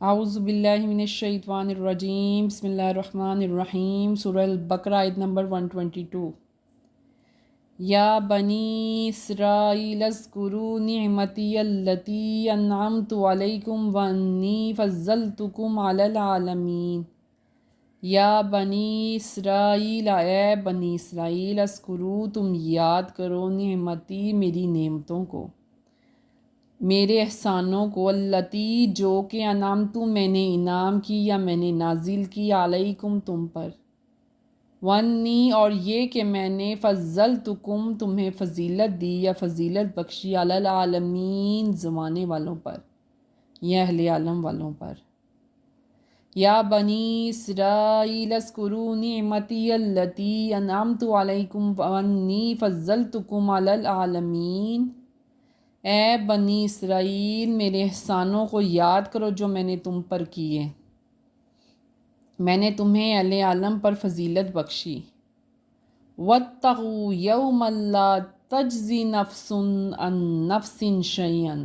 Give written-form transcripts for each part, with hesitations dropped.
اعوذ باللہ من الشیطان الرجیم بسم اللہ الرحمن الرحیم سورہ البقرہ آیت نمبر 122۔ یا بنی اسرائیل اذکروا نعمتی التی انعمت علیکم وانی فضلتکم علی العالمین۔ یا بنی اسرائیل، اے بنی اسرائیل، اذکروا، تم یاد کرو، نعمتی، میری نعمتوں کو، میرے احسانوں کو، التی، جو کہ انعمت، میں نے انعام کی یا میں نے نازل کی، علیکم، تم پر، وانی، اور یہ کہ میں نے فضلتکم، تمہیں فضیلت دی یا فضیلت بخشی، علی العالمین، زمانے والوں پر یا اہل عالم والوں پر۔ یا بنی اسرائیل اذکروا نعمتی التی انعمت علیکم وانی فضلتکم علی العالمین۔ اے بنی اسرائیل، میرے احسانوں کو یاد کرو جو میں نے تم پر کیے، میں نے تمہیں اہل عالم پر فضیلت بخشی۔ واتقوا یوما لا تجزی نفس عن نفس شیئا،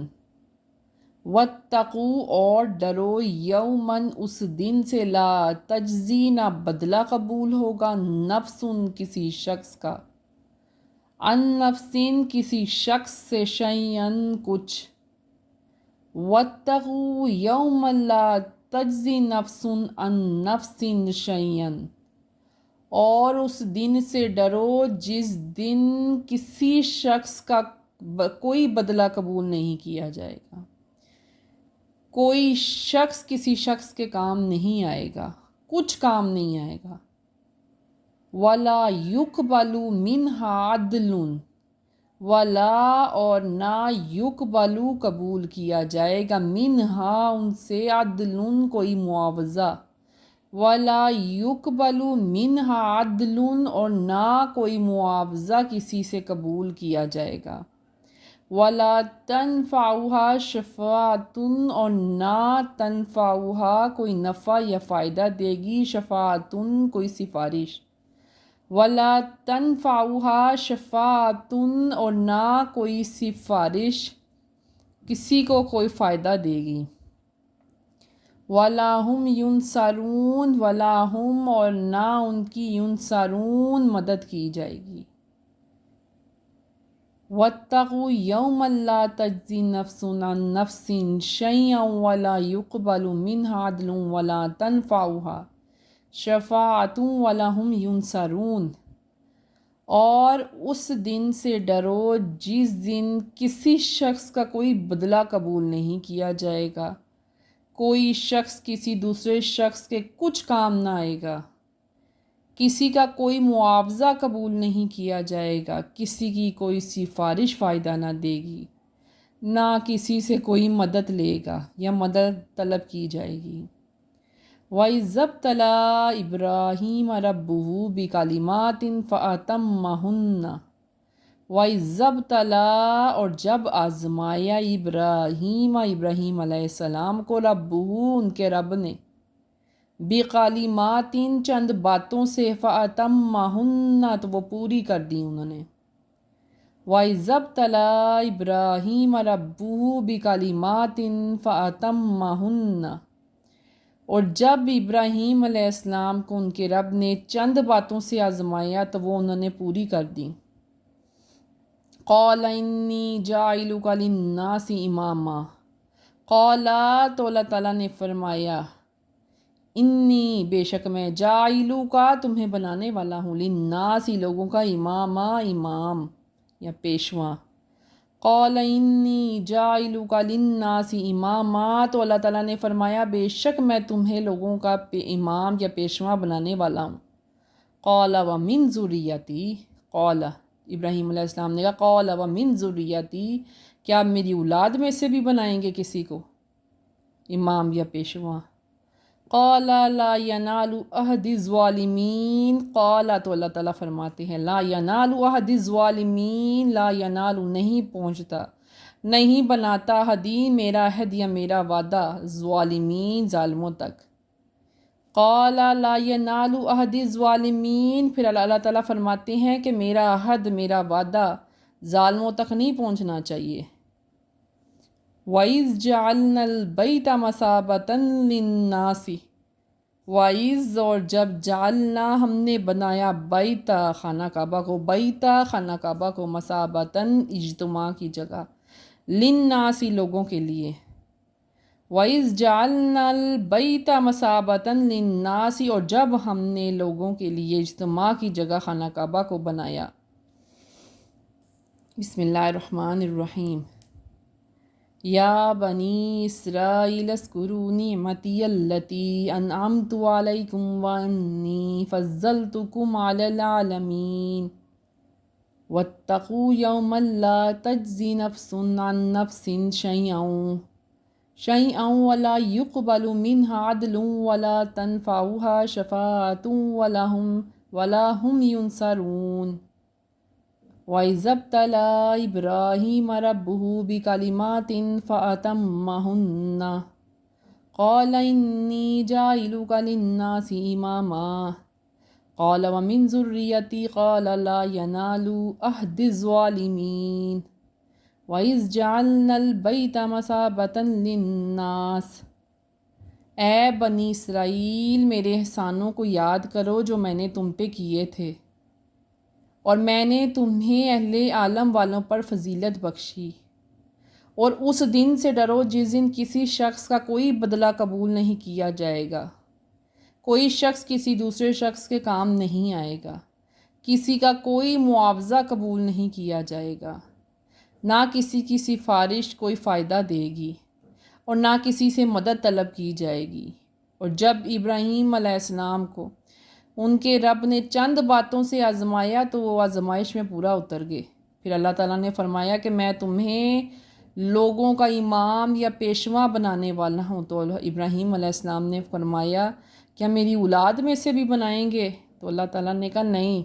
واتقوا، اور ڈرو، یومن، اس دن سے، لا تجزی، نہ بدلہ قبول ہوگا، نفس، کسی شخص کا، عن نفس، کسی شخص سے، شیئن، کچھ۔ واتقوا یوما لا تجزی نفس عن نفس شیئا، اور اس دن سے ڈرو جس دن کسی شخص کا کوئی بدلہ قبول نہیں کیا جائے گا، کوئی شخص کسی شخص کے کام نہیں آئے گا، کچھ کام نہیں آئے گا۔ ولا یقبل منہا عدل، ولا، اور نہ، یقبلو، قبول کیا جائے گا، منہا، ان سے، عدل، کوئی معاوضہ، ولا یقبل منہا عدل، اور نہ کوئی معاوضہ کسی سے قبول کیا جائے گا، ولا تنفعها شفاعۃ، اور نہ تنفعها، کوئی نفع یا فائدہ دے گی، شفاعۃ، کوئی سفارش، ولا تنفعها شفاعۃ، اور نہ کوئی سفارش کسی کو کوئی فائدہ دے گی، ولا هم ینصرون، ولا هم، اور نہ ان کی، ینصرون، مدد کی جائے گی۔ واتقوا یوما لا تجزی نفس عن نفس شیئا ولا یقبل منها عدل ولا تنفعها شفاعۃ ولا هم ینصرون، اور اس دن سے ڈرو جس دن کسی شخص کا کوئی بدلہ قبول نہیں کیا جائے گا، کوئی شخص کسی دوسرے شخص کے کچھ کام نہ آئے گا، کسی کا کوئی معاوضہ قبول نہیں کیا جائے گا، کسی کی کوئی سفارش فائدہ نہ دے گی، نہ کسی سے کوئی مدد لے گا یا مدد طلب کی جائے گی۔ وَإِذِ ابْتَلَىٰ إِبْرَاهِيمَ رَبُّهُ بِكَلِمَاتٍ فَأَتَمَّهُنَّ۔ وَإِذِ ابْتَلَىٰ، اور جب آزمایا، ابراہیم علیہ السلام کو، ربہ، ان کے رب نے، بِکَلِمَاتٍ، چند باتوں سے، فَأَتَمَّهُنَّ، تو وہ پوری کر دی انہوں نے۔ وَإِذِ ابْتَلَىٰ إِبْرَاهِيمَ رَبُّهُ بِكَلِمَاتٍ فَأَتَمَّهُنَّ، اور جب ابراہیم علیہ السلام کو ان کے رب نے چند باتوں سے آزمایا تو وہ انہوں نے پوری کر دی۔ قَالَ إِنِّي جَاعِلُكَ لِلنَّاسِ إِمَامًا، قَالَ، تو اللہ تعالیٰ نے فرمایا، انی، بے شک میں، جَاعِلُكَ، تمہیں بنانے والا ہوں، للناس، لوگوں کا، اماما، امام یا پیشوا۔ قَالَ إِنِّي جَاعِلُكَ لِلنَّاسِ إِمَامًا، تو اللہ تعالیٰ نے فرمایا، بے شک میں تمہیں لوگوں کا امام یا پیشوا بنانے والا ہوں۔ قَالَ وَمِن ذُرِّيَّتِي، قَالَ، ابراہیم علیہ السلام نے کہا، قَالَ وَمِن ذُرِّيَّتِي، کیا میری اولاد میں سے بھی بنائیں گے کسی کو امام یا پیشوا؟ قَالَ لَا يَنَالُ عَهْدِ الظَّالِمِينَ، قَالَ، تو اللہ تعالیٰ فرماتے ہیں، لَا يَنَالُ عَهْدِ الظَّالِمِينَ، لَا يَنَالُ، نہیں پہنچتا، نہیں بناتا، عہدی، میرا عہد یا میرا وعدہ، ظالمین، ظالموں تک۔ قَالَ لَا يَنَالُ عَهْدِ الظَّالِمِينَ، پھر اللہ تعالیٰ فرماتے ہیں کہ میرا عہد، میرا وعدہ ظالموں تک نہیں پہنچنا چاہیے۔ وَإِذْ جَعَلْنَا الْبَيْتَ مَثَابَةً لِلنَّاسِ، وَإِذْ اور جب جعلنا ہم نے بنایا بیتا خانہ کعبہ کو، بیتا خانہ کعبہ کو، مثابتاً اجتماع کی جگہ، للناس لوگوں کے لیے، وَإِذْ جَعَلْنَا الْبَيْتَ مَثَابَةً لِلنَّاسِ اور جب ہم نے لوگوں کے لیے اجتماع کی جگہ خانہ کعبہ کو بنایا۔ بسم اللہ الرحمن الرحیم۔ یا بنی اسرائیل اذکروا نعمتی التی انعمت علیکم وانی فضلتکم علی العالمین واتقوا یوما لا تجزی نفس عن نفس شیئا ولا يقبل منها عدل ولا تنفعها شفاعة ولا هم ينصرون وَإِذَا ابْتَلَىٰ إِبْرَاهِيمَ رَبُّهُ بِكَلِمَاتٍ فَأَتَمَّهُنَّ قَالَ إِنِّي جَاعِلُكَ لِلنَّاسِ إِمَامًا قَالَ وَمِنْ ذُرِّيَّتِي قَالَ لَا يَنَالُ عَهْدِي الظَّالِمِينَ وَإِذْ جَعَلْنَا الْبَيْتَ مَثَابَةً لِلنَّاسِ، اے بنی اسرائیل میرے احسانوں کو یاد کرو جو میں نے تم پہ کیے تھے، اور میں نے تمہیں اہل عالم والوں پر فضیلت بخشی، اور اس دن سے ڈرو جس دن کسی شخص کا کوئی بدلہ قبول نہیں کیا جائے گا، کوئی شخص کسی دوسرے شخص کے کام نہیں آئے گا، کسی کا کوئی معاوضہ قبول نہیں کیا جائے گا، نہ کسی کی سفارش کوئی فائدہ دے گی اور نہ کسی سے مدد طلب کی جائے گی۔ اور جب ابراہیم علیہ السلام کو ان کے رب نے چند باتوں سے آزمایا تو وہ آزمائش میں پورا اتر گئے، پھر اللہ تعالیٰ نے فرمایا کہ میں تمہیں لوگوں کا امام یا پیشوا بنانے والا ہوں۔ تو ابراہیم علیہ السلام نے فرمایا کیا میری اولاد میں سے بھی بنائیں گے؟ تو اللہ تعالیٰ نے کہا نہیں،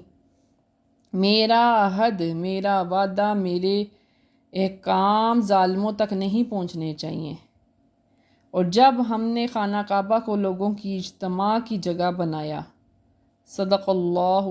میرا عہد، میرا وعدہ، میرے احکام ظالموں تک نہیں پہنچنے چاہیے۔ اور جب ہم نے خانہ کعبہ کو لوگوں کی اجتماع کی جگہ بنایا، صدق اللہ